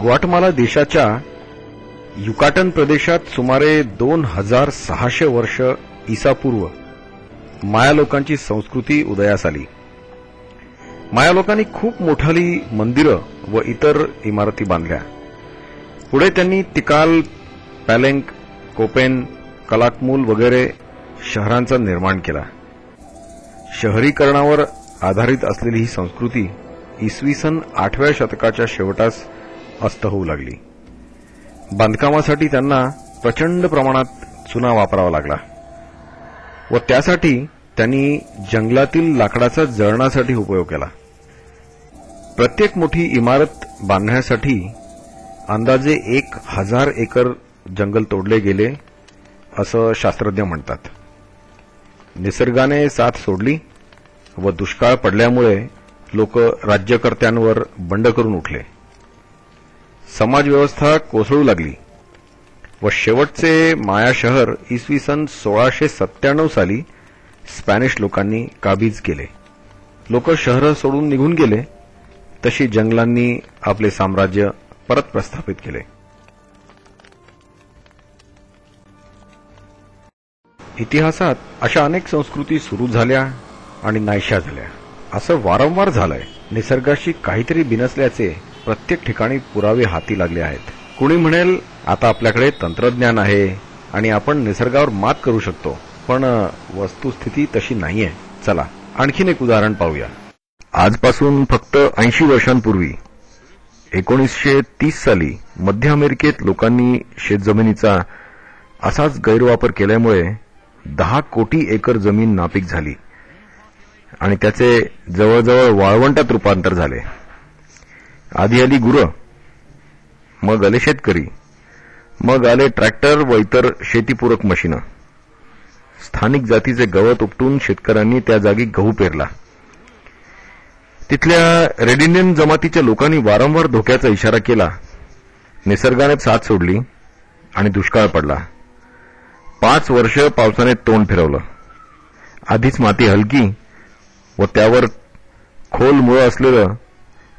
Guatemala देशाच्या Yucatan प्रदेशात सुमारे 2600 वर्ष ईसापूर्व माया लोकांची संस्कृती उदयास आली। माया लोकांनी खूप मोठाली मंदिरं व इतर इमारती बांधल्या। पुढे त्यांनी तिकाल, पॅलेंक, कोपेन, कलाकमूल वगैरे शहरांचा निर्माण केला। शहरीकरणावर आधारित असलेली ही संस्कृती इसवी सन 8व्या शतकाच्या शेवटास अस्त होऊ लागली। बांधकामासाठी त्यांना प्रचंड प्रमाणात चुना वापरावा लागला व त्यासाठी त्यांनी जंगलातील लाकडाचा जळणासाठी उपयोग केला। प्रत्येक मोठी इमारत बांधण्यासाठी अंदाजे 1000 एकर जंगल तोडले गेले असं शास्त्रज्ञ म्हणतात। निसर्गाने साथ सोडली व दुष्काळ पडल्यामुळे लोक राज्यकर्त्यांवर बंड करून उठले। समाजव्यवस्था कोसळू लागली व शेवटचे माया शहर इसवी सन 1697 साली स्पॅनिश लोकांनी काबीज केले। लोक शहर सोडून निघून गेले तशी जंगलांनी आपले साम्राज्य परत प्रस्थापित केले। इतिहासात अशा अनेक संस्कृती सुरू झाल्या आणि नाहीशा झाल्या। असं वारंवार झालंय। निसर्गाशी काहीतरी बिनसल्याचे प्रत्येक ठिकाणी पुरावे हाती लागले आहेत। कुणी म्हणेल आता आपल्याकडे तंत्रज्ञान आहे आणि आपण निसर्गावर मात करू शकतो, पण वस्तुस्थिती तशी नाहीये। चला आणखीन एक उदाहरण पाहूया। आजपासून फक्त 80 वर्षांपूर्वी 1930 साली मध्य अमेरिकेत लोकांनी शेतजमिनीचा असाच गैरवापर केल्यामुळे 10 कोटी एकर जमीन नापीक झाली आणि त्याचे जवळजवळ वाळवंटात रूपांतर झाले। आधी आली गुरं, मग आले शेतकरी, मग आले ट्रॅक्टर व इतर शेतीपूरक मशीनं। स्थानिक जातीचे गवत उपटून शेतकऱ्यांनी त्या जागी गहू पेरला। तिथल्या रेड इंडियन जमातीच्या लोकांनी वारंवार धोक्याचा इशारा केला। निसर्गाने साथ सोडली आणि दुष्काळ पडला। 5 वर्ष पावसाने तोंड फिरवलं। आधीच माती हलकी व त्यावर खोल मुळं असलेलं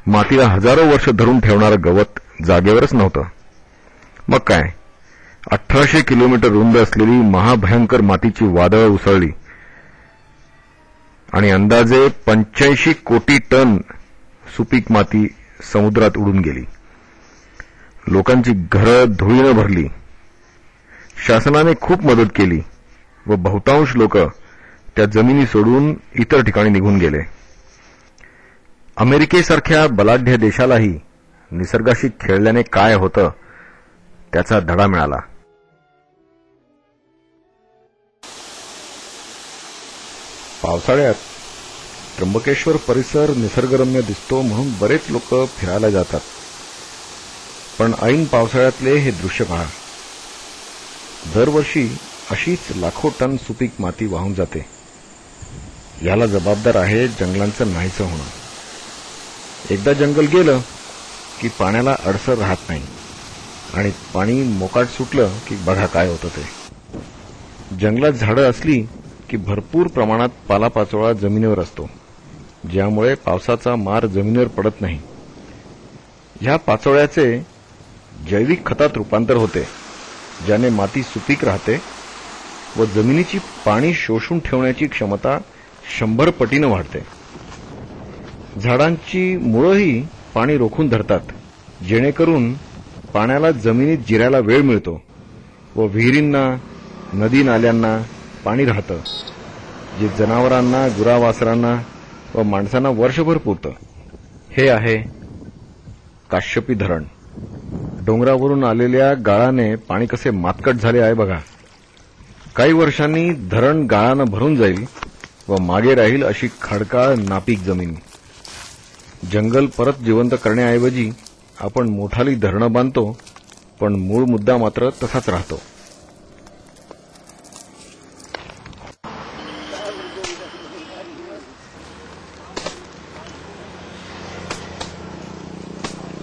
मातीला हजारो वर्ष धरून ठेवणारं गवत जागेवरच नव्हतं। मग काय, 1800 किलोमीटर रुंद असलेली महाभयंकर मातीची वादळं उसळली आणि अंदाजे 85 कोटी टन सुपीक माती समुद्रात उडून गेली। लोकांची घरं धुळीनं भरली। शासनाने खूप मदत केली व बहुतांश लोक त्या जमिनी सोडून इतर ठिकाणी निघून गेले। अमेरिकेसारख्या बलाढ्य देशालाही निसर्गाशी खेळल्याने काय होतं त्याचा धडा मिळाला। पावसाळ्यात त्र्यंबकेश्वर परिसर निसर्गरम्य दिसतो म्हणून बरेच लोक फिरायला जातात, पण ऐन पावसाळ्यातले हे दृश्य पहा। दरवर्षी अशीच लाखो टन सुपीक माती वाहून जाते। याला जबाबदार आहे जंगलांचं नाहीसं होणं। एकदा जंगल गेलं की पाण्याला अडसर राहत नाही आणि पाणी मोकाट सुटलं की बघा काय होतं ते। जंगलात झाडं असली की भरपूर प्रमाणात पालापाचोळा जमिनीवर असतो, ज्यामुळे पावसाचा मार जमिनीवर पडत नाही। ह्या पाचोळ्याचे जैविक खतात रूपांतर होते, ज्याने माती सुपीक राहते व जमिनीची पाणी शोषून ठेवण्याची क्षमता 100 पटीनं वाढते। झाडांची मुळंही पाणी रोखून धरतात, जेणेकरून पाण्याला जमिनीत जिरायला वेळ मिळतो व विहिरींना, नदी नाल्यांना पाणी राहतं, जे जनावरांना, गुरावासरांना व माणसांना वर्षभर पुरतं। हे आहे काश्यपी धरण। डोंगरावरून आलेल्या गाळाने पाणी कसे मातकट झाले आहे बघा। काही वर्षांनी धरण गाळानं भरून जाईल व मागे राहील अशी खडकाळ नापीक जमीन। जंगल परत जिवंत करण्याऐवजी आपण मोठाली धरणं बांधतो, पण मूळ मुद्दा मात्र तसाच राहतो।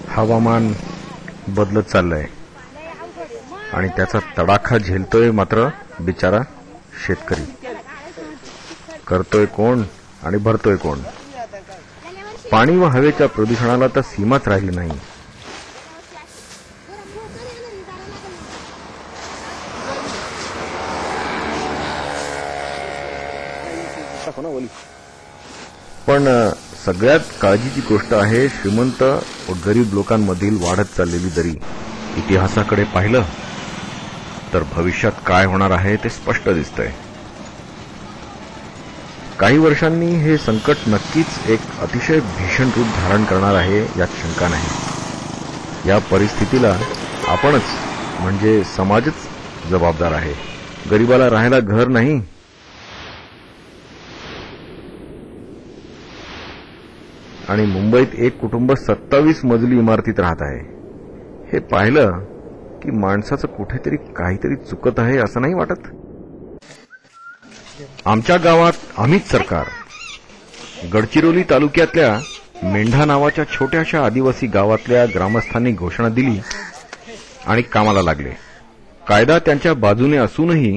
हवामान बदलत चाललंय आणि त्याचा तडाखा झेलतोय मात्र बिचारा शेतकरी। करतोय कोण आणि भरतोय कोण? पाणी व हवेच्या प्रदूषणाला तर सीमाच राहिली नाही। पण सगळ्यात काळजीची गोष्ट आहे श्रीमंत व गरीब लोकांमधील वाढत चाललेली दरी. इतिहासाकडे पाहिलं तर भविष्यात काय होणार आहे ते स्पष्ट दिसतंय. काही वर्षांनी हे संकट नक्कीच एक अतिशय भीषण रूप धारण करणार आहे, यात शंका नाही. या परिस्थितीला आपणच म्हणजे समाजच जबाबदार आहे. गरिबाला राहायला घर नाही, आणि मुंबईत एक कुटुंब 27 मजली इमारतीत राहत आहे. हे पाहिलं की माणसाचं कुठेतरी काहीतरी चुकत आहे असं नाही वाटत. आमच्या गावात आम्हीच सरकार गडचिरोली तालुक्यातल्या मेंढा नावाच्या छोट्याशा आदिवासी गावातल्या ग्रामस्थांनी घोषणा दिली आणि कामाला लागले. कायदा त्यांच्या बाजूने असूनही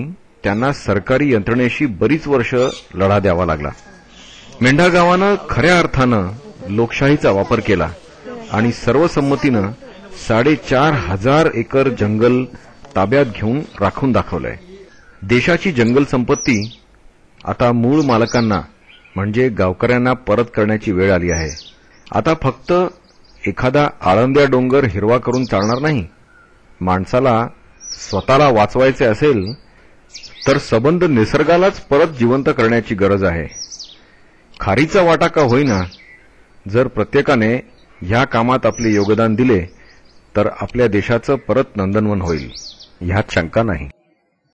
त्यांना सरकारी यंत्रणेशी बरीच वर्ष लढा द्यावा लागला. मेंढा गावानं खऱ्या अर्थानं लोकशाहीचा वापर केला आणि सर्वसंमतीनं 4,500 एकर जंगल ताब्यात घेऊन राखून दाखवलंय. देशाची जंगल संपत्ती आता मूळ मालकांना म्हणजे गावकऱ्यांना परत करण्याची वेळ आली आहे. आता फक्त एखादा आळंद्या डोंगर हिरवा करून चालणार नाही. माणसाला स्वतःला वाचवायचे असेल तर सबंध निसर्गालाच परत जिवंत करण्याची गरज आहे. खारीचा वाटा का होईना, जर प्रत्येकाने ह्या कामात आपले योगदान दिले तर आपल्या देशाचं परत नंदनवन होईल, ह्यात शंका नाही.